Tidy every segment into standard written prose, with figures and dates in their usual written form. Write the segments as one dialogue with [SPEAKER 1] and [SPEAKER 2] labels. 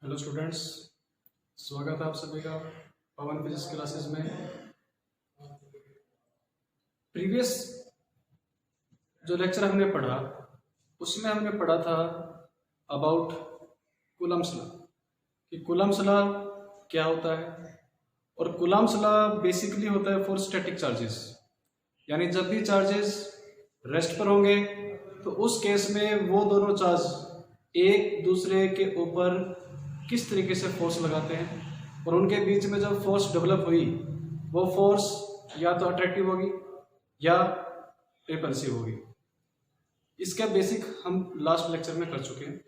[SPEAKER 1] Hello students, स्वागत है आप सभी का पवन फिजिक्स क्लासेस में। प्रीवियस जो लेक्चर हमने पढ़ा उसमें हमने पढ़ा था अबाउट कूलम्ब्स लॉ कि कूलम्ब्स लॉ क्या होता है। और कूलम्ब्स लॉ बेसिकली होता है फॉर स्टैटिक चार्जेस, यानी जब भी चार्जेस रेस्ट पर होंगे तो उस केस में वो दोनों चार्ज एक दूसरे के ऊपर किस तरीके से फोर्स लगाते हैं और उनके बीच में जब फोर्स डेवलप हुई वो फोर्स या तो अट्रैक्टिव होगी या रिपल्सिव होगी। इसका बेसिक हम लास्ट लेक्चर में कर चुके हैं।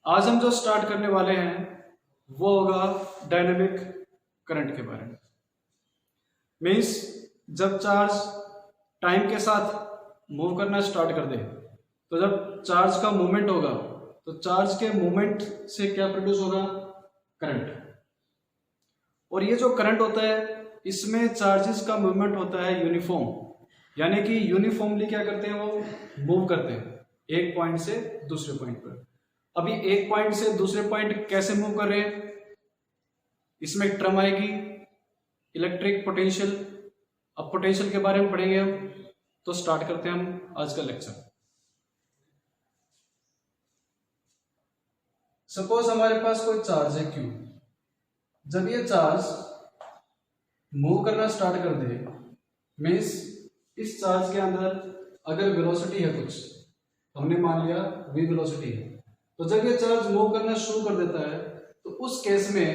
[SPEAKER 1] आज हम जो स्टार्ट करने वाले हैं वो होगा डायनेमिक करंट के बारे में। मीन्स जब चार्ज टाइम के साथ मूव करना स्टार्ट कर दे तो जब चार्ज का मूवमेंट होगा तो चार्ज के मूवमेंट से क्या प्रोड्यूस होगा? करंट। और ये जो करंट होता है इसमें चार्जेस का मूवमेंट होता है यूनिफॉर्म, यानी कि यूनिफॉर्मली क्या करते हैं, वो मूव करते हैं एक पॉइंट से दूसरे पॉइंट पर। अभी एक पॉइंट से दूसरे पॉइंट कैसे मूव कर रहे हैं, इसमें एक टर्म आएगी इलेक्ट्रिक पोटेंशियल। अब पोटेंशियल के बारे में पढ़ेंगे हम, तो स्टार्ट करते हैं हम आज का लेक्चर। सपोज हमारे पास कोई चार्ज है Q। जब ये चार्ज मूव करना स्टार्ट कर दे, मीन्स इस चार्ज के अंदर अगर वेलोसिटी है कुछ, हमने मान लिया v वेलोसिटी है, तो जब ये चार्ज मूव करना शुरू कर देता है तो उस केस में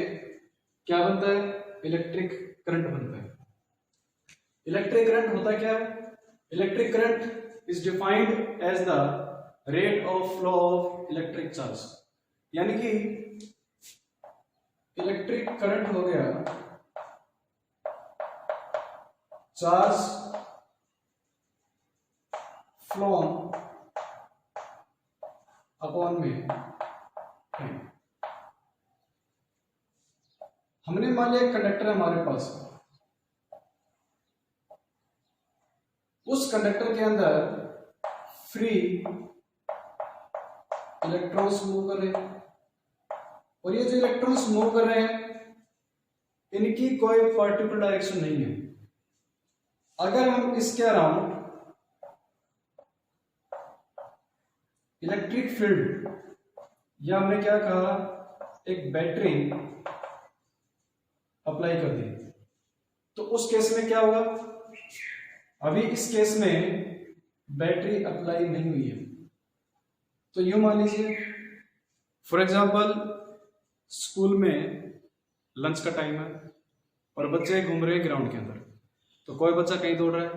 [SPEAKER 1] क्या बनता है? इलेक्ट्रिक करंट बनता है। इलेक्ट्रिक करंट होता क्या है? Electric current is defined as the rate of flow of electric charge, यानी कि इलेक्ट्रिक करंट हो गया चार्ज फ्लोन अपॉन में। हमने मान लिया एक कंडक्टर है हमारे पास, उस कंडक्टर के अंदर फ्री इलेक्ट्रॉन्स मूव कर रहे हैं और ये जो इलेक्ट्रॉन्स मूव कर रहे हैं इनकी कोई पर्टिकुलर डायरेक्शन नहीं है। अगर हम इसके अराउंड इलेक्ट्रिक फील्ड या हमने क्या कहा, एक बैटरी अप्लाई कर दी, तो उस केस में क्या होगा? अभी इस केस में बैटरी अप्लाई नहीं हुई है, तो यूं मान लीजिए फॉर एग्जांपल स्कूल में लंच का टाइम है और बच्चे घूम रहे हैं ग्राउंड के अंदर, तो कोई बच्चा कहीं दौड़ रहा है,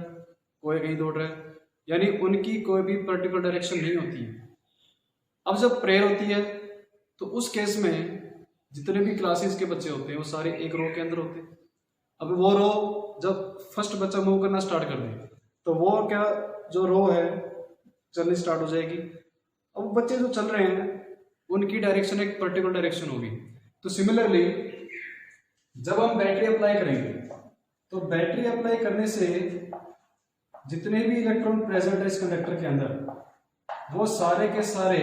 [SPEAKER 1] कोई कहीं दौड़ रहा है, यानी उनकी कोई भी पर्टिकुलर डायरेक्शन नहीं होती है। अब जब प्रेयर होती है तो उस केस में जितने भी क्लासेस के बच्चे होते हैं वो सारे एक रो के अंदर होते हैं। अब वो रो जब फर्स्ट बच्चा मूव करना स्टार्ट कर दे तो वो क्या, जो रो है चलनी स्टार्ट हो जाएगी। अब बच्चे जो चल रहे हैं उनकी डायरेक्शन एक पर्टिकुलर डायरेक्शन होगी। तो सिमिलरली जब हम बैटरी अप्लाई करेंगे तो बैटरी अप्लाई करने से जितने भी इलेक्ट्रॉन प्रेजेंट है इस कंडक्टर के अंदर वो सारे के सारे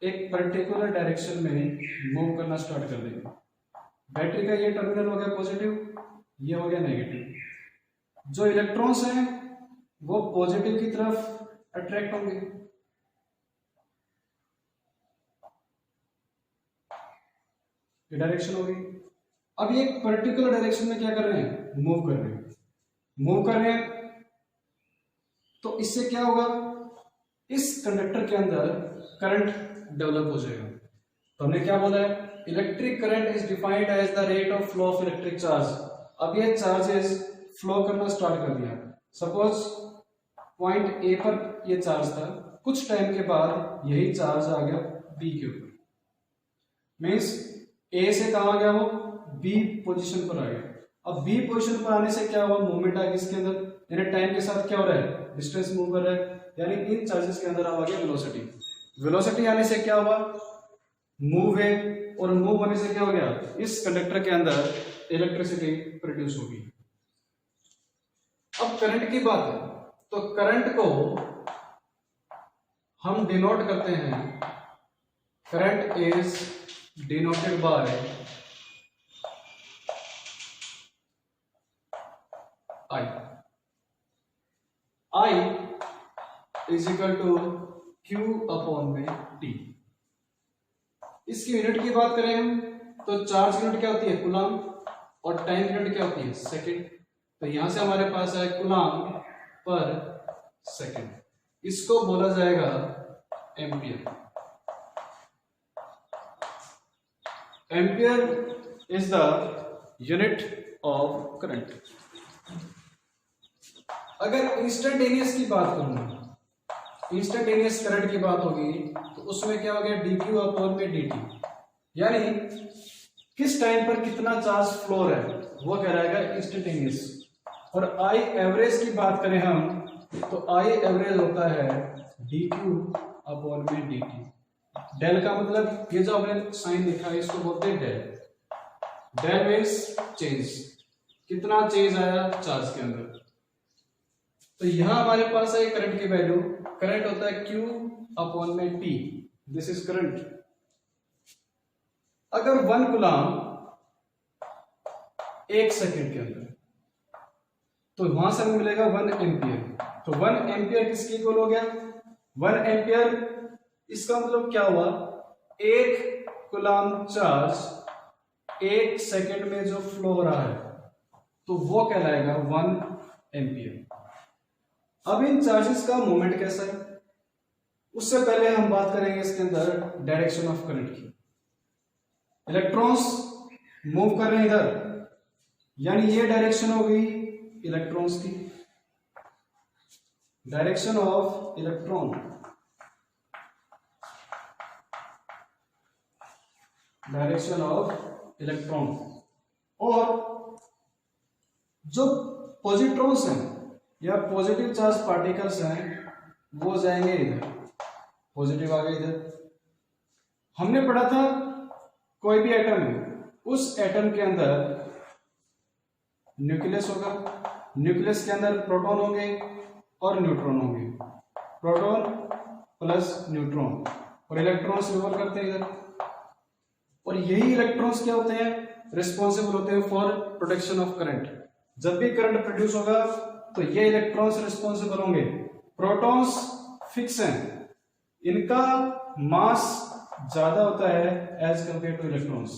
[SPEAKER 1] एक पर्टिकुलर डायरेक्शन में मूव करना स्टार्ट कर देंगे। बैटरी का ये टर्मिनल हो गया पॉजिटिव, ये हो गया नेगेटिव। जो इलेक्ट्रॉन्स हैं वो पॉजिटिव की तरफ अट्रैक्ट होंगे, ये डायरेक्शन होगी। अब ये एक पर्टिकुलर डायरेक्शन में क्या कर रहे हैं? मूव कर रहे हैं। मूव कर रहे हैं तो इससे क्या होगा? इस कंडक्टर के अंदर करंट डेवलप हो जाएगा। तो हमने क्या बोला है? Electric current is defined as the rate of flow of electric charge. अब ये चार्जेस फ्लो करना स्टार्ट कर दिया। सपोज पॉइंट ए पर ये चार्ज था, कुछ टाइम के बाद यही चार्ज आ गया बी के ऊपर, मीन्स ए से कहा गया, वो बी पोजीशन पर आ गया। अब बी पोजीशन पर आने से क्या हुआ? मूवमेंट आ गई इसके अंदर, यानी टाइम के साथ क्या हो रहा है? डिस्टेंस मूव कर रहा है, यानी इन चार्जेस के अंदर आ गया वेलोसिटी। वेलोसिटी आने से क्या हुआ? मूव है, और मूव होने से क्या हो गया? इस कंडक्टर के अंदर इलेक्ट्रिसिटी प्रोड्यूस होगी। अब करंट की बात है तो करंट को हम डिनोट करते हैं, current is denoted by I. I is equal to Q upon में T। इसकी यूनिट की बात करें हम तो चार्ज यूनिट क्या होती है कूलम, और टाइम यूनिट क्या होती है सेकंड। तो यहां से हमारे पास है कूलम पर सेकंड, इसको बोला जाएगा ampere. Ampere is the unit of current. अगर इंस्टेंटेनियस की बात करूं, इंस्टेंटेनियस करंट की बात होगी तो उसमें क्या हो गया dq अपॉन में dt, यानी किस टाइम पर कितना चार्ज फ्लो है वो कहलाएगा इंस्टेंटेनियस। और आई एवरेज की बात करें हम तो आई एवरेज होता है dq अपॉन में dt। डेल का मतलब ये जो हमने साइन लिखा है इसको बोलते हैं डेल। डेल मीन्स चेंज, कितना चेंज आया चार्ज के अंदर। तो यहां हमारे पास है करंट की वैल्यू, करंट होता है Q अपॉन में T, दिस इज करंट। अगर 1 कूलम 1 सेकंड के अंदर, तो वहां से हमें मिलेगा 1 एम्पियर। तो 1 एम्पियर किसके इक्वल हो गया 1 एम्पियर, इसका मतलब क्या हुआ 1 कूलम चार्ज 1 सेकंड में जो फ्लो हो रहा है तो वो कहलाएगा 1 एम्पियर। अब इन चार्जेस का मूवमेंट कैसा है उससे पहले हम बात करेंगे इसके अंदर डायरेक्शन ऑफ करंट की। इलेक्ट्रॉन्स मूव कर रहे हैं इधर, यानी ये डायरेक्शन हो गई इलेक्ट्रॉन्स की, direction of electron. Direction of electron. और जो पॉजिट्रॉन्स हैं या पॉजिटिव चार्ज पार्टिकल्स हैं वो जाएंगे इधर, पॉजिटिव आ गए इधर। हमने पढ़ा था कोई भी एटम है उस एटम के अंदर न्यूक्लियस होगा, न्यूक्लियस के अंदर प्रोटॉन होंगे और न्यूट्रॉन होंगे, प्रोटॉन प्लस न्यूट्रॉन, और इलेक्ट्रॉन्स रिवॉल्व करते हैं इधर। और यही इलेक्ट्रॉन्स क्या होते हैं रिस्पॉन्सिबल होते हैं फॉर प्रोटेक्शन ऑफ करंट। जब भी करंट प्रोड्यूस होगा तो ये इलेक्ट्रॉन्स रिस्पॉन्सिबल होंगे। प्रोटॉन्स फिक्स हैं, इनका मास ज्यादा होता है एज कंपेयर टू इलेक्ट्रॉन्स।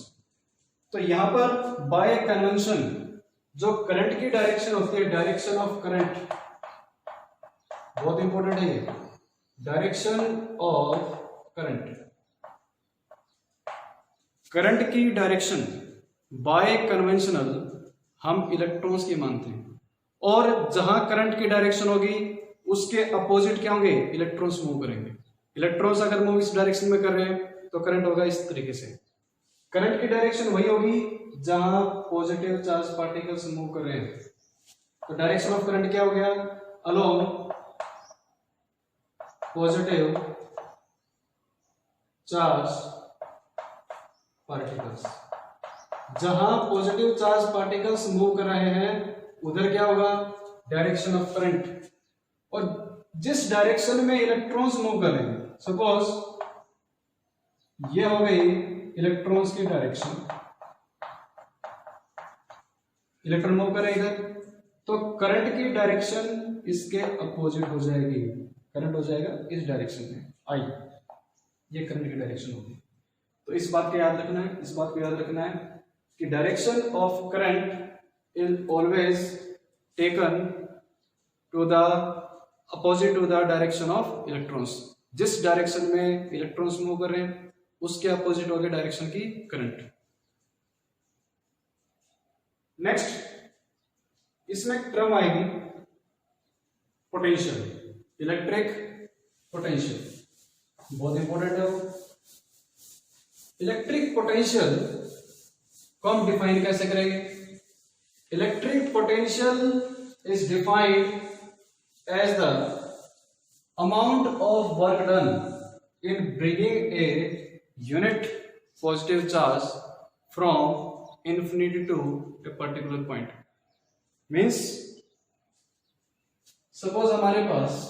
[SPEAKER 1] तो यहां पर बाय कन्वेंशन जो करंट की डायरेक्शन होती है, डायरेक्शन ऑफ करंट, बहुत इंपॉर्टेंट है ये, डायरेक्शन ऑफ करंट। करंट की डायरेक्शन बाय कन्वेंशनल हम इलेक्ट्रॉन्स की मानते हैं, और जहां करंट की डायरेक्शन होगी उसके अपोजिट क्या होंगे इलेक्ट्रॉन्स मूव करेंगे। इलेक्ट्रॉन्स अगर मूव इस डायरेक्शन में कर रहे हैं तो करंट होगा इस तरीके से। करंट की डायरेक्शन वही होगी जहां पॉजिटिव चार्ज पार्टिकल्स मूव कर रहे हैं। तो डायरेक्शन ऑफ करंट क्या हो गया अलोंग पॉजिटिव चार्ज पार्टिकल्स। जहां पॉजिटिव चार्ज पार्टिकल्स मूव कर रहे हैं उधर क्या होगा डायरेक्शन ऑफ करंट। और जिस डायरेक्शन में इलेक्ट्रॉन्स मूव कर रहे हैं, सपोज ये हो गई इलेक्ट्रॉन्स की डायरेक्शन, इलेक्ट्रॉन मूव कर रहे हैं इधर, तो करंट की डायरेक्शन इसके अपोजिट हो जाएगी, करंट हो जाएगा इस डायरेक्शन में आई, ये करंट की डायरेक्शन होगी। तो इस बात को याद रखना है, इस बात को याद रखना है कि direction of current is always taken to the opposite to the direction of electrons। जिस डायरेक्शन में इलेक्ट्रॉन्स मूव कर रहे हैं उसके अपोजिट हो गया डायरेक्शन की करंट। नेक्स्ट इसमें टर्म आएगी पोटेंशियल, इलेक्ट्रिक पोटेंशियल, बहुत इंपॉर्टेंट है वो। इलेक्ट्रिक पोटेंशियल को हम डिफाइन कैसे करेंगे? Electric potential is defined as the amount of work done in bringing a unit positive charge from infinity to a particular point। Means suppose हमारे पास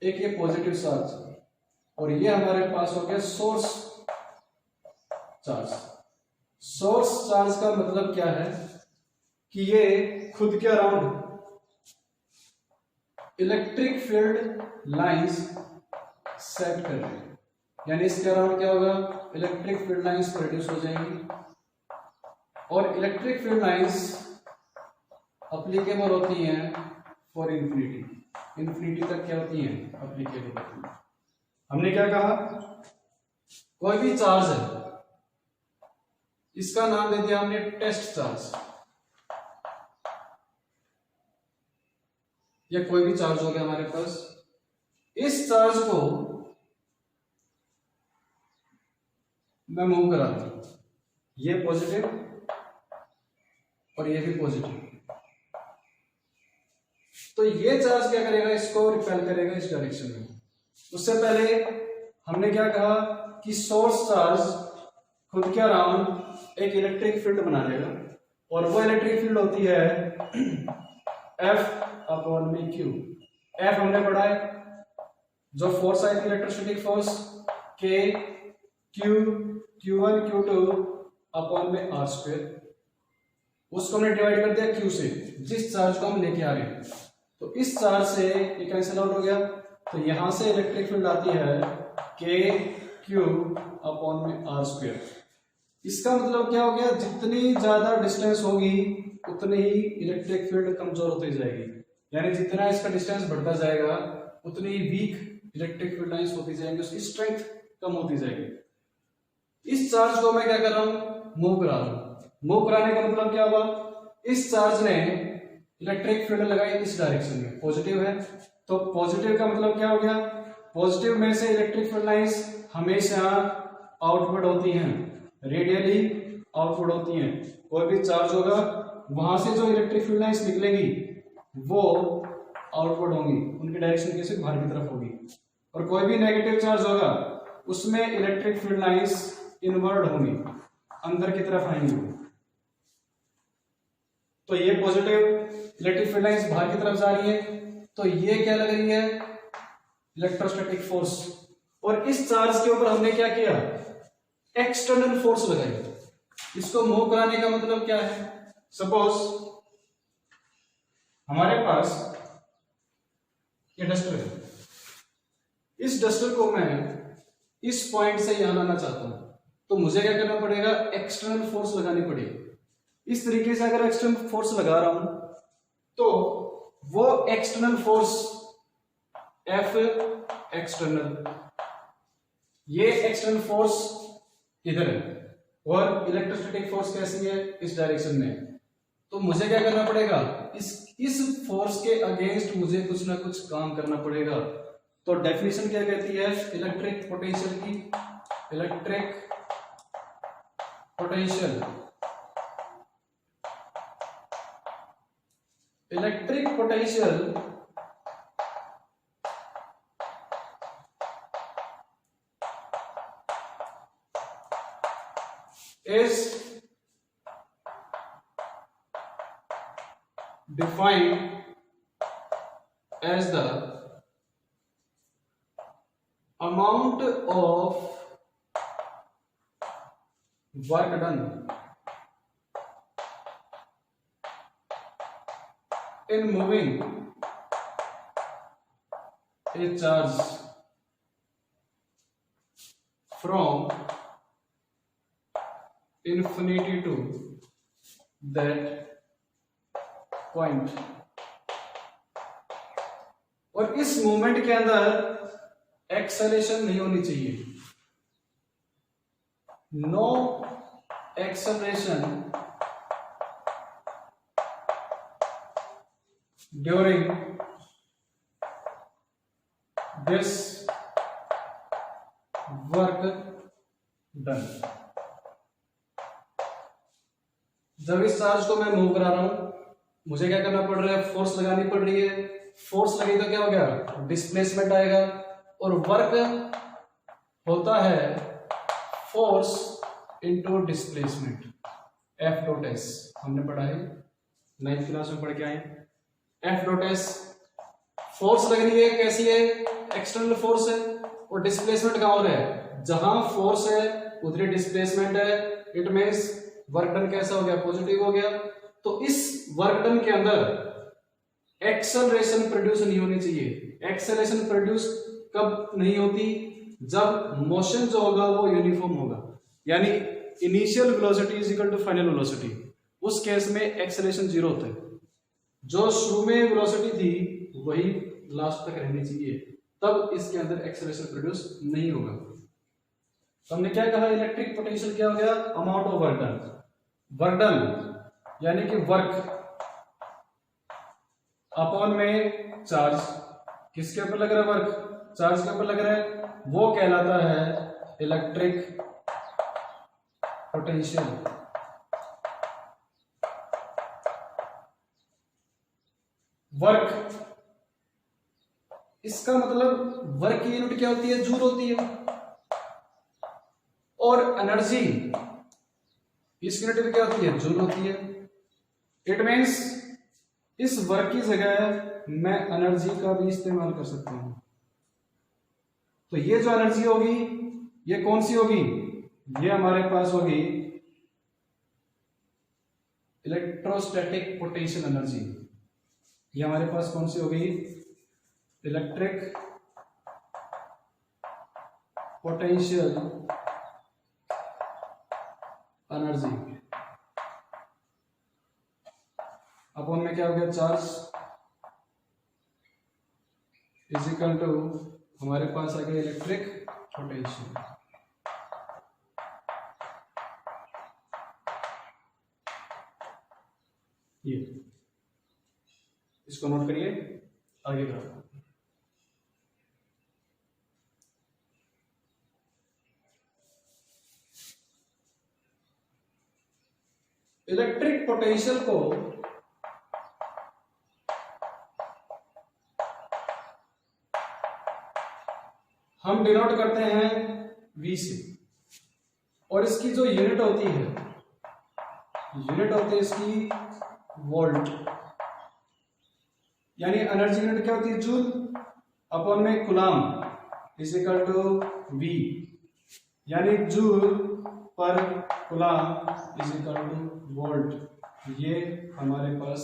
[SPEAKER 1] एक ये पॉजिटिव चार्ज और ये हमारे पास हो गया सोर्स चार्ज। सोर्स चार्ज का मतलब क्या है कि ये खुद के around electric field lines set कर रहे हैं, यानी इसके अराउंड क्या होगा, इलेक्ट्रिक फील्ड लाइंस प्रोड्यूस हो जाएंगी। और इलेक्ट्रिक फील्ड लाइंस अप्लीकेबल होती हैं फॉर इंफिनिटी। इंफिनिटी तक क्या होती हैं, अप्लीकेबल होती हैं। हमने क्या कहा, कोई भी चार्ज है, इसका नाम दे दिया हमने टेस्ट चार्ज। या कोई भी चार्ज हो गया हमारे पास, इस चार्ज को मैं मूव कराता हूं, ये पॉजिटिव और ये भी पॉजिटिव, तो ये चार्ज क्या करेगा, इसको रिपेल करेगा इस डायरेक्शन में। उससे पहले हमने क्या कहा कि सोर्स चार्ज खुद के अराउंड एक इलेक्ट्रिक फील्ड बना लेगा, और वो इलेक्ट्रिक फील्ड होती है F/Q। F हमने पढ़ा है, जो फोर्स आई थी electrostatic force, K Q1 Q2/R², उसको हमने डिवाइड कर दिया Q से, जिस चार्ज को हम लेके आ रहे हैं। तो इस चार्ज से ये कैंसिल आउट हो गया, तो यहां से इलेक्ट्रिक फील्ड आती है KQ/R²। इसका मतलब क्या हो गया, जितनी ज्यादा डिस्टेंस होगी उतनी ही इलेक्ट्रिक फील्ड कमजोर होती जाएगी, यानी जितना इसका डिस्टेंस बढ़ता जाएगा उतनी ही वीक इलेक्ट्रिक फील्ड लाइंस होती जाएंगी, उसकी स्ट्रेंथ कम होती जाएगी। इस चार्ज को मैं क्या कर रहा हूं, मूव करा रहा हूं। मूव कराने का मतलब क्या हुआ, इस चार्ज ने इलेक्ट्रिक फील्ड लगाई इस डायरेक्शन में, पॉजिटिव है, तो पॉजिटिव का मतलब क्या हो गया, पॉजिटिव में से इलेक्ट्रिक फील्ड लाइंस हमेशा आउटवर्ड होती हैं, रेडियली आउटवर्ड होती हैं। कोई भी चार्ज होगा, वहां से जो इलेक्ट्रिक फील्ड लाइंस निकलेगी वो आउटवर्ड होंगी, उनकी डायरेक्शन कैसे, बाहर की तरफ होगी। और कोई भी नेगेटिव चार्ज होगा, उसमें इलेक्ट्रिक फील्ड लाइंस इनवर्ड होंगी, अंदर की तरफ आएंगी। तो ये पॉजिटिव इलेक्ट्रिक फील्ड लाइंस बाहर की तरफ जा रही है, तो ये क्या लग रही है, इलेक्ट्रोस्टैटिक फोर्स। और इस चार्ज के ऊपर हमने क्या किया, एक्सटर्नल फोर्स लगाई। इसको मूव कराने का मतलब क्या है, सपोज हमारे पास ये डस्टर है, इस डस्टर को मैं इस पॉइंट से यहां लाना चाहता हूं, तो मुझे क्या करना पड़ेगा, एक्सटर्नल फोर्स लगानी पड़ेगी। इस तरीके से अगर एक्सटर्नल फोर्स लगा रहा हूं तो वो एक्सटर्नल फोर्स F एक्सटर्नल, ये एक्सटर्नल फोर्स इधर है, और इलेक्ट्रोस्टैटिक फोर्स कैसी है, इस डायरेक्शन में। तो मुझे क्या करना पड़ेगा, इस फोर्स के अगेंस्ट मुझे कुछ ना कुछ काम करना पड़ेगा। तो डेफिनेशन क्या कहती है इलेक्ट्रिक पोटेंशियल की, electric potential, electric potential is defined as the amount of work done in moving a charge from infinity to that point। और इस मूवमेंट के अंदर एक्सेलरेशन नहीं होनी चाहिए, no acceleration during this work done. जब इस चार्ज को मैं मूव करा रहा हूं, मुझे क्या करना पड़ रहा है, फोर्स लगानी पड़ रही है। फोर्स लगी तो क्या हो गया, डिस्प्लेसमेंट आएगा, और वर्क होता है फोर्स इनटू डिस्प्लेसमेंट, F.S हमने पढ़ा है 9th क्लास में पढ़ के आए। F.S फोर्स लग रही है, कैसी है, एक्सटर्नल फोर्स है, और डिस्प्लेसमेंट कहां हो रहा है, जहां फोर्स है उधर डिस्प्लेसमेंट है, इट मींस वर्क डन कैसा हो गया, पॉजिटिव हो गया। तो इस वर्क डन के अंदर एक्सेलरेशन प्रोड्यूस नहीं होनी चाहिए। एक्सेलरेशन प्रोड्यूस कब नहीं होती, जब मोशन जो होगा वो यूनिफॉर्म होगा, यानी initial velocity is equal to final velocity. उस केस में एक्सेलरेशन जीरो होता है, जो शुरू में वेलोसिटी थी वही लास्ट तक रहनी चाहिए, तब इसके अंदर एक्सेलरेशन प्रोड्यूस नहीं होगा। तो हमने क्या कहा, इलेक्ट्रिक पोटेंशियल क्या हो गया, amount of work done. Work done यानी कि वर्क अपॉन में चार्ज, किसके ऊपर लग रहा है वर्क, चार्ज के ऊपर लग रहा है, वो कहलाता है इलेक्ट्रिक पोटेंशियल। वर्क, इसका मतलब वर्क की यूनिट क्या होती है, जूल होती है, और एनर्जी इस यूनिट में क्या होती है, जूल होती है। इट मींस इस वर्क की जगह मैं एनर्जी का भी इस्तेमाल कर सकता हूं। तो ये जो एनर्जी होगी ये कौन सी होगी, ये हमारे पास होगी इलेक्ट्रोस्टैटिक पोटेंशियल एनर्जी। ये हमारे पास कौन सी होगी, इलेक्ट्रिक पोटेंशियल एनर्जी। अपॉन में क्या हो गया, चार्ज इज इक्वल टू हमारे पास आ गया इलेक्ट्रिक पोटेंशियल। ये इसको नोट करिए, आगे बढ़ो। इलेक्ट्रिक पोटेंशियल को हम डिनोट करते हैं V से, और इसकी जो यूनिट होती है, यूनिट होती है इसकी वोल्ट, यानी एनर्जी यूनिट क्या होती है, जूल, अपॉन में coulomb is equal to V, यानी जूल पर coulomb is equal to volt. ये हमारे पास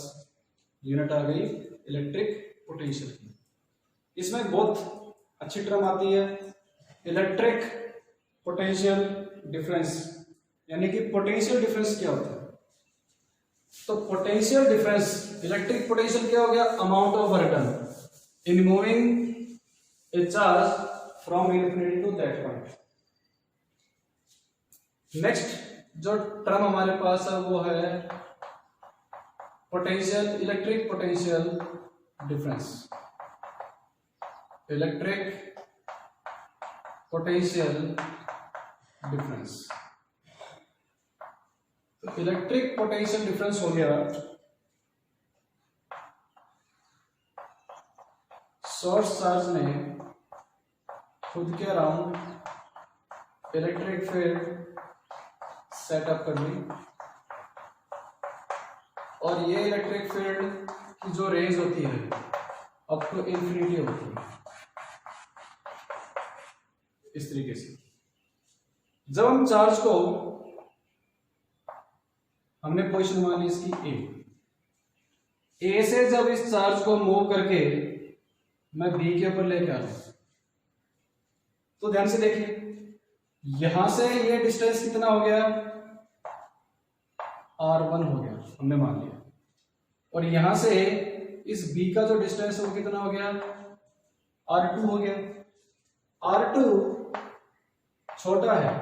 [SPEAKER 1] यूनिट आ गई इलेक्ट्रिक पोटेंशियल की। इसमें बहुत अच्छी टर्म आती है, इलेक्ट्रिक पोटेंशियल डिफरेंस, यानी कि पोटेंशियल डिफरेंस क्या होता है। तो पोटेंशियल डिफरेंस, इलेक्ट्रिक पोटेंशियल क्या हो गया, amount of work done in moving a charge from infinity to that point. Next जो टर्म हमारे पास है वो है potential, electric potential difference, electric potential difference. तो इलेक्ट्रिक पोटेंशियल डिफरेंस हो गया सोर्स चार्ज ने खुद के अराउंड इलेक्ट्रिक फील्ड सेटअप कर ली, और ये इलेक्ट्रिक फील्ड की जो रेंज होती है अप टू इंफिनिटी होती है। इस तरीके से जब हम चार्ज को, हमने पोजीशन मान ली इसकी ए से, जब इस चार्ज को मूव करके मैं बी के ऊपर लेके आ रहा हूं, तो ध्यान से देखिए, यहां से ये डिस्टेंस कितना हो गया, r1 हो गया, हमने मान लिया, और यहां से इस b का जो डिस्टेंस है वो कितना हो गया, r2 हो गया। r2 छोटा है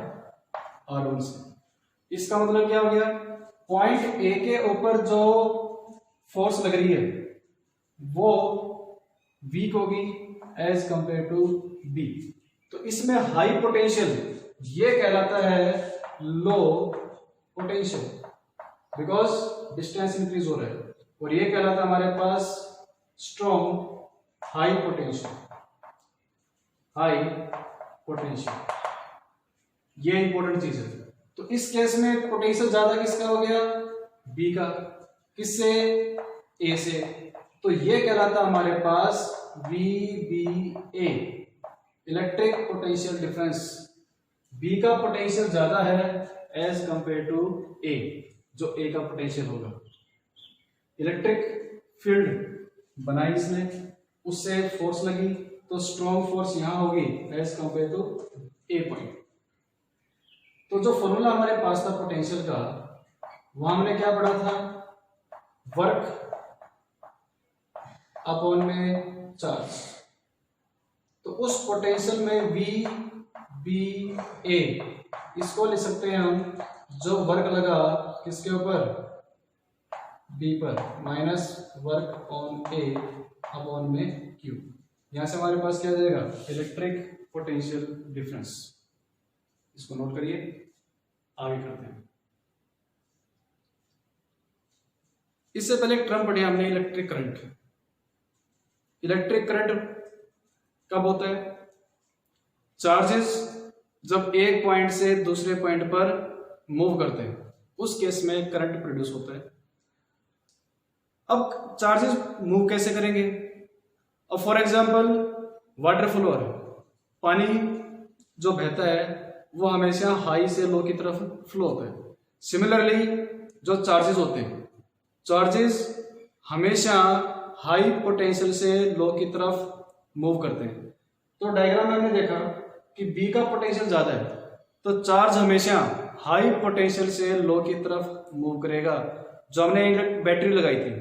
[SPEAKER 1] r1 से, इसका मतलब क्या हो गया, पॉइंट ए के ऊपर जो फोर्स लग रही है वो वीक होगी एज कंपेयर टू बी। तो इसमें हाई पोटेंशियल ये कहलाता है low potential, because distance increase हो रहा है, और ये कहलाता है हमारे पास strong high potential, high potential. ये इंपॉर्टेंट चीज है। तो इस केस में पोटेंशियल ज्यादा किसका हो गया, बी का, किससे, ए से। तो ये कहलाता हमारे पास VBA, electric potential difference, B का पोटेंशियल ज्यादा है एज कंपेयर टू ए, जो ए का पोटेंशियल होगा। इलेक्ट्रिक फील्ड बनाई इसने, उससे फोर्स लगी, तो स्ट्रॉन्ग फोर्स यहां होगी as compare to a point. तो जो फॉर्मूला हमारे पास था पोटेंशियल का, वहां हमने क्या पढ़ा था, वर्क अपॉन में चार्ज। तो उस पोटेंशियल में वी बी ए, इसको लिख सकते हैं हम, जो वर्क लगा किसके ऊपर, बी पर, minus work on A upon में क्यू। यहां से हमारे पास क्या आ जाएगा, इलेक्ट्रिक पोटेंशियल डिफरेंस। इसको नोट करिए, आगे करते हैं। इससे पहले एक टर्म पढ़ी हमने, इलेक्ट्रिक करंट। इलेक्ट्रिक करंट कब होता है, चार्जेस जब एक पॉइंट से दूसरे पॉइंट पर मूव करते हैं, उस केस में करंट प्रोड्यूस होता है। अब चार्जेस मूव कैसे करेंगे, अब फॉर एग्जांपल वाटर फ्लो है, पानी जो बहता है वो हमेशा हाई से लो की तरफ फ्लो होता है। सिमिलरली जो चार्जेस होते हैं, चार्जेस हमेशा हाई पोटेंशियल से लो की तरफ मूव करते हैं। तो डायग्राम में हमने देखा कि बी का पोटेंशियल ज्यादा है, तो चार्ज हमेशा हाई पोटेंशियल से लो की तरफ मूव करेगा। जो हमने बैटरी लगाई थी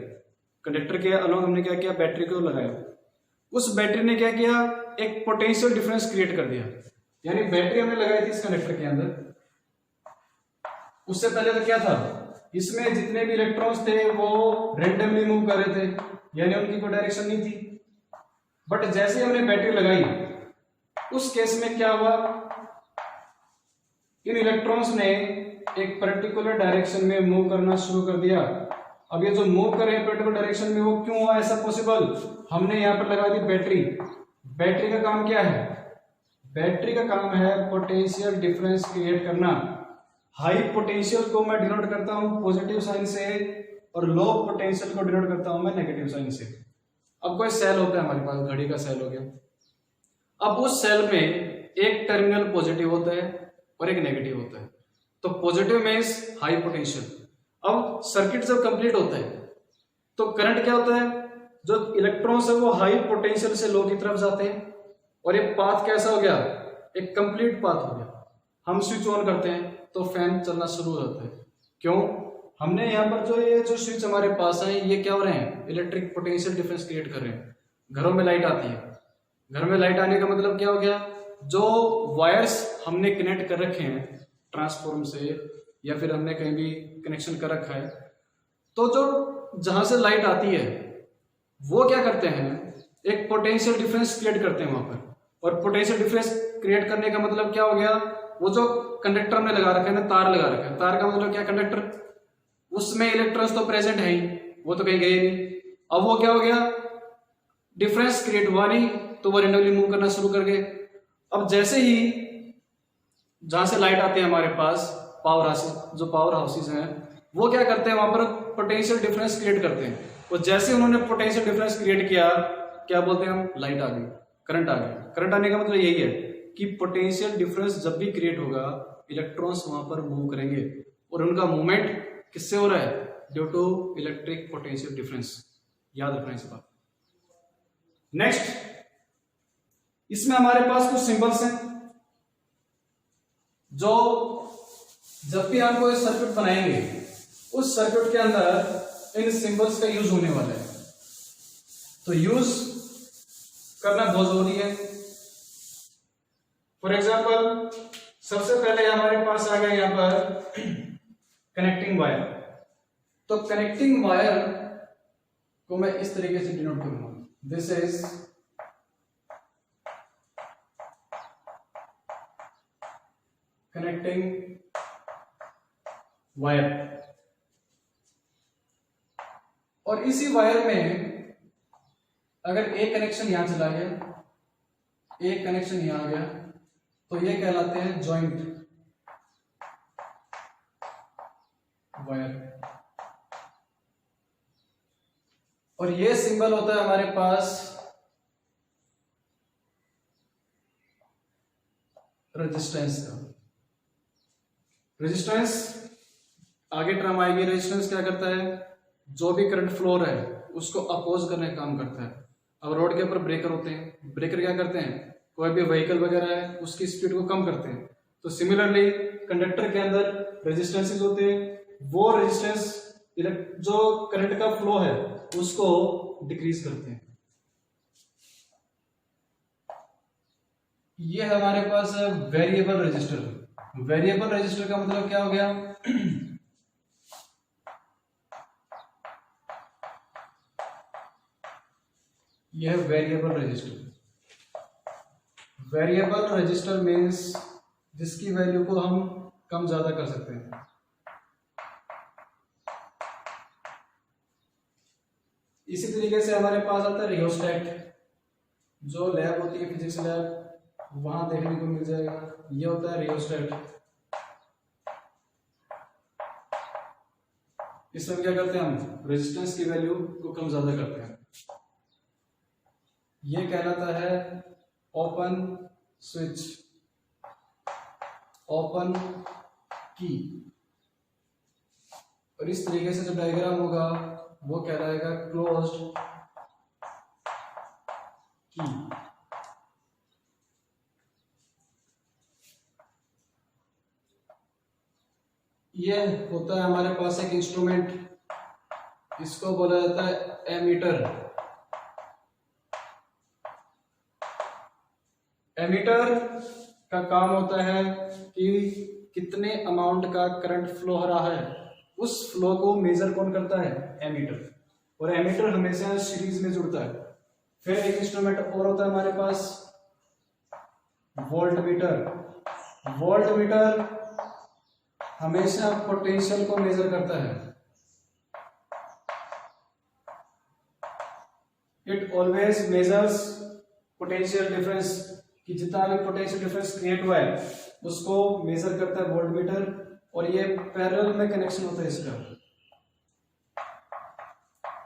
[SPEAKER 1] कंडक्टर के अलोंग, हमने क्या किया, बैटरी को लगाया, उस बैटरी ने क्या किया, एक पोटेंशियल डिफरेंस क्रिएट कर दिया। यानी बैटरी हमने लगाई थी इस कंडक्टर के अंदर, उससे पहले तो क्या था, इसमें जितने भी इलेक्ट्रॉन्स थे वो रेंडमली मूव कर रहे थे, यानी उनकी कोई डायरेक्शन नहीं थी। बट जैसे हमने बैटरी लगाई, उस केस में क्या हुआ, इन इलेक्ट्रॉन्स ने एक पर्टिकुलर डायरेक्शन में मूव करना शुरू कर दिया। अब ये जो मूव कर रहे हैं पर्टिकुलर डायरेक्शन में, वो क्यों हुआ ऐसा पॉसिबल, हमने यहां पर लगा दी बैटरी। बैटरी का काम क्या है, बैटरी का काम है पोटेंशियल डिफरेंस क्रिएट करना। हाई पोटेंशियल को मैं डिनोट करता हूं पॉजिटिव साइन से, और लो पोटेंशियल को डिनोट करता हूं मैं नेगेटिव साइन से। अब कोई सेल होता है हमारे पास, घड़ी का सेल हो गया, अब उस सेल में एक टर्मिनल पॉजिटिव होता है और एक नेगेटिव होता है। तो पॉजिटिव मींस हाई पोटेंशियल। अब सर्किट जब कंप्लीट होता है तो करंट क्या होता है, जो इलेक्ट्रॉन्स है वो हाई पोटेंशियल से लो की तरफ जाते हैं, और ये पाथ कैसा हो गया, एक कंप्लीट पाथ हो गया। हम स्विच ऑन करते हैं तो फैन चलना शुरू हो जाता है। क्यों, हमने यहाँ पर जो ये जो स्विच हमारे पास है, ये क्या हो रहे हैं, इलेक्ट्रिक पोटेंशियल डिफरेंस क्रिएट कर रहे हैं। घरों में लाइट आती है, घर में लाइट आने का मतलब क्या हो गया, जो वायर्स हमने कनेक्ट कर रखे हैं ट्रांसफॉर्म से, या फिर हमने कहीं भी कनेक्शन कर रखा है, तो जो जहां से लाइट आती है वो क्या करते हैं, एक पोटेंशियल डिफरेंस क्रिएट करते हैं वहां पर। और पोटेंशियल डिफरेंस क्रिएट करने का मतलब क्या हो गया, वो जो कंडक्टर में लगा रखा है ना, तार लगा रखा है, तार का मतलब क्या, कंडक्टर, उसमें इलेक्ट्रॉन्स तो प्रेजेंट है ही, वो तो कहीं गए नहीं। अब वो क्या हो गया, डिफरेंस क्रिएट हुआ नहीं, तो वो रेंडमली मूव करना शुरू कर गए। अब जैसे ही जहां से लाइट आती है हमारे पास, पावर हाउस, जो पावर हाउसेज हैं, वो क्या करते हैं, वहां पर पोटेंशियल डिफरेंस क्रिएट करते हैं। और जैसे उन्होंने पोटेंशियल डिफरेंस क्रिएट किया, क्या बोलते हैं हम, लाइट आ गई, करंट आ गया। करंट आने का मतलब यही है कि पोटेंशियल डिफरेंस जब भी क्रिएट होगा, इलेक्ट्रॉन्स वहां पर मूव करेंगे, और उनका मूवमेंट किससे हो रहा है, due to electric potential difference. याद रखना इस बात। नेक्स्ट, इसमें हमारे पास कुछ सिंबल्स हैं, जो जब भी हम कोई सर्किट बनाएंगे, उस सर्किट के अंदर इन सिंबल्स का यूज होने वाला है। तो यूज करना बहुत जरूरी है। फॉर एग्जाम्पल, सबसे पहले हमारे पास आ गया यहां पर कनेक्टिंग वायर। तो कनेक्टिंग वायर को मैं इस तरीके से डिनोट करूंगा, दिस इज कनेक्टिंग वायर। और इसी वायर में अगर एक कनेक्शन यहां चला गया, एक कनेक्शन यहां आ गया, तो ये कहलाते हैं जॉइंट वायर। और ये सिंबल होता है हमारे पास रेजिस्टेंस का। रेजिस्टेंस, आगे टर्म आएगी। रेजिस्टेंस क्या करता है, जो भी करंट फ्लो है उसको अपोज करने का काम करता है। अब रोड के ऊपर ब्रेकर होते हैं, ब्रेकर क्या करते हैं, कोई भी व्हीकल वगैरह है उसकी स्पीड को कम करते हैं। तो सिमिलरली कंडक्टर के अंदर रेजिस्टेंसेस होते हैं, वो रेजिस्टेंस जो करंट का फ्लो है उसको डिक्रीज करते हैं। ये हमारे पास है वेरिएबल रेजिस्टर। वेरिएबल रेजिस्टर का मतलब क्या हो गया, यह है variable resistor. Variable resistor means जिसकी वैल्यू को हम कम ज्यादा कर सकते हैं। इसी तरीके से हमारे पास आता है रियोस्टेट, जो लैब होती है फिजिक्स लैब वहां देखने को मिल जाएगा। ये होता है रियोस्टेट। इसमें क्या करते हैं हम, रेजिस्टेंस की वैल्यू को कम ज्यादा करते हैं। ये कहलाता है ओपन स्विच, ओपन की। और इस तरीके से जो डायग्राम होगा वो कहलाएगा क्लोज्ड की। ये होता है हमारे पास एक इंस्ट्रूमेंट, इसको बोला जाता है एमीटर। एमीटर का काम होता है कि कितने अमाउंट का करंट फ्लो हो रहा है, उस फ्लो को मेजर कौन करता है, एमीटर। और एमीटर हमेशा सीरीज में जुड़ता है। फिर एक इंस्ट्रूमेंट और होता है हमारे पास, वोल्ट मीटर। वोल्ट मीटर हमेशा पोटेंशियल को मेजर करता है। It always measures potential difference, कि जितना भी पोटेंशियल डिफरेंस क्रिएट हुआ है उसको मेजर करता है वोल्ट मीटर। और ये पैरेलल में कनेक्शन होता है इसका,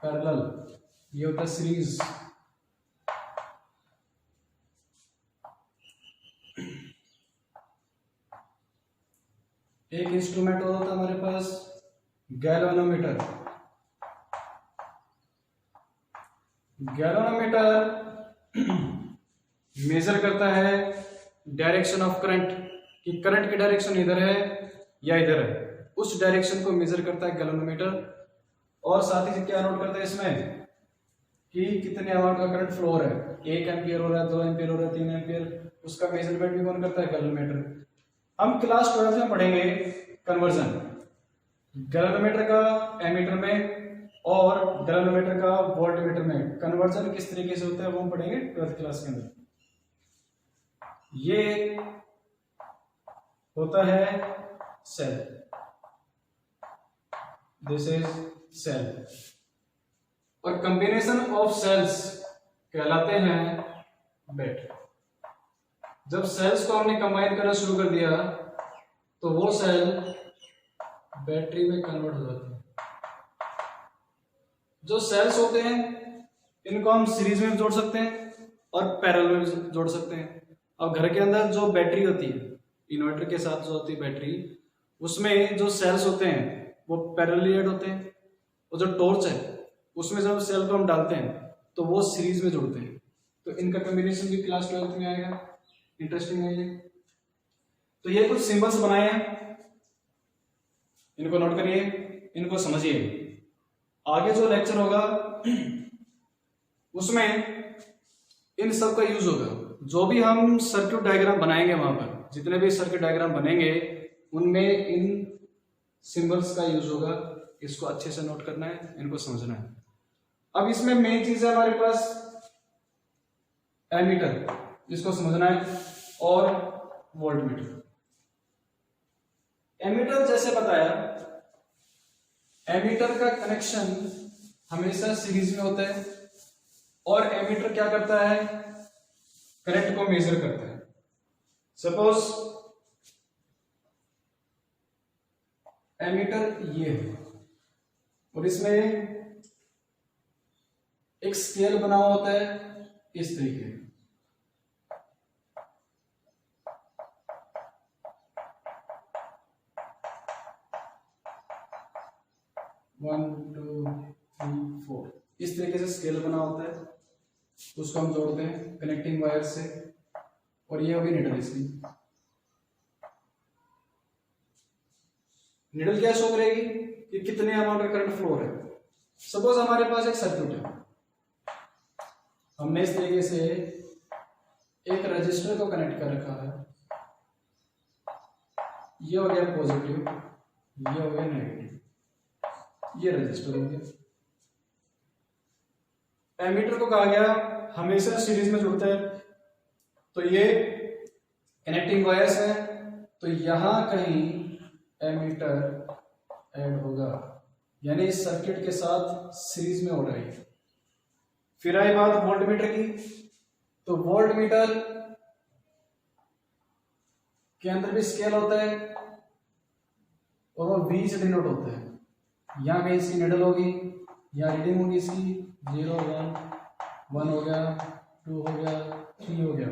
[SPEAKER 1] पैरेलल। ये होता है सीरीज। एक इंस्ट्रूमेंट और होता है हमारे पास, गैल्वेनोमीटर। गैल्वेनोमीटर मेजर करता है डायरेक्शन ऑफ करंट, कि करंट की डायरेक्शन इधर है या इधर है, उस डायरेक्शन को मेजर करता है गैल्वेनोमीटर। और साथ ही क्या नोट करता है इसमें, कि कितने अमाउंट का करंट फ्लो हो रहा है, 1 एम्पियर हो रहा है, 2 एम्पियर हो रहा है, 3 एम्पियर, उसका मेजरमेंट भी कौन करता है, गैल्वेनोमीटर। हम क्लास 12 में पढ़ेंगे कन्वर्जन, गैल्वेनोमीटर का एमीटर में और गैल्वेनोमीटर का वोल्टमीटर में कन्वर्जन किस तरीके से होता है वो हम पढ़ेंगे 12th क्लास के अंदर। ये होता है सेल, दिस इज सेल। और कॉम्बिनेशन ऑफ सेल्स कहलाते हैं बैटरी। जब सेल्स को हमने कंबाइन करना शुरू कर दिया तो वो सेल बैटरी में कन्वर्ट हो जाती है। जो सेल्स होते हैं इनको हम सीरीज में जोड़ सकते हैं और पैरेलल में जोड़ सकते हैं। अब घर के अंदर जो बैटरी होती है, इन्वर्टर के साथ जो होती है बैटरी, उसमें जो सेल्स होते हैं वो पैरेलली ऐड होते हैं, और जो टॉर्च है उसमें जब सेल को हम डालते हैं तो वो सीरीज में जुड़ते हैं। तो इनका कॉम्बिनेशन भी क्लास 12th में आएगा। इंटरेस्टिंग है ये। तो ये कुछ सिंबल्स बनाए हैं, इनको नोट करिए, इनको समझिए। आगे जो लेक्चर होगा उसमें इन सब का यूज होगा। जो भी हम सर्किट डायग्राम बनाएंगे, वहां पर जितने भी सर्किट डायग्राम बनेंगे उनमें इन सिंबल्स का यूज होगा। इसको अच्छे से नोट करना है, इनको समझना है। अब इसमें मेन चीज है हमारे पास एमीटर, इसको समझना है, और वोल्टमीटर। एमीटर जैसे बताया, एमीटर का कनेक्शन हमेशा सीरीज में होता है, और एमीटर क्या करता है, करंट को मेजर करता है। सपोज एमीटर ये है और इसमें एक स्केल बना हुआ होता है इस तरीके। 1 2 3 4 इस तरीके से स्केल बना होता है, उसको हम जोड़ते हैं कनेक्टिंग वायर से, और ये होगी निडल इसकी। निडल क्या शो करेगी कि कितने अमाउंट का करंट फ्लो है। सपोज हमारे पास एक सर्किट है, हमने इस तरीके से एक रजिस्टर को कनेक्ट कर रखा है, ये हो गया पॉजिटिव, ये हो गया नेगेटिव, ये रजिस्टर हो गया। एमीटर को कहा गया हमेशा सीरीज में जुड़ता है, तो ये कनेक्टिंग वायर्स है, तो यहां कहीं एमीटर ऐड होगा, यानी इस सर्किट के साथ सीरीज में हो रहा है। फिर आई बात वोल्टमीटर की, तो वोल्टमीटर के अंदर भी स्केल होता है और वो V से डिनोट होता है। यहाँ कहीं इसकी निडल होगी, यहाँ रीडिंग होगी इसकी 0 1 हो गया, 2 हो गया, 3 हो गया।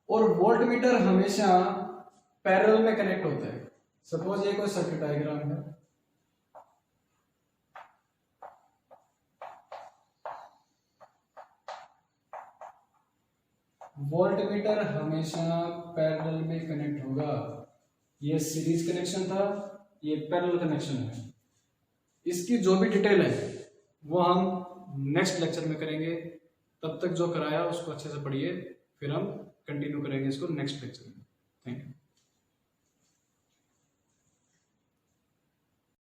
[SPEAKER 1] और वोल्टमीटर हमेशा पैरेलल में कनेक्ट होता है। सपोज ये कोई सर्किट डायग्राम है, वोल्टमीटर हमेशा पैरेलल में कनेक्ट होगा। ये सीरीज कनेक्शन था, ये पैरेलल कनेक्शन है। इसकी जो भी डिटेल है वो हम नेक्स्ट लेक्चर में करेंगे। तब तक जो कराया उसको अच्छे से पढ़िए, फिर हम कंटिन्यू करेंगे इसको नेक्स्ट लेक्चर में। Thank you.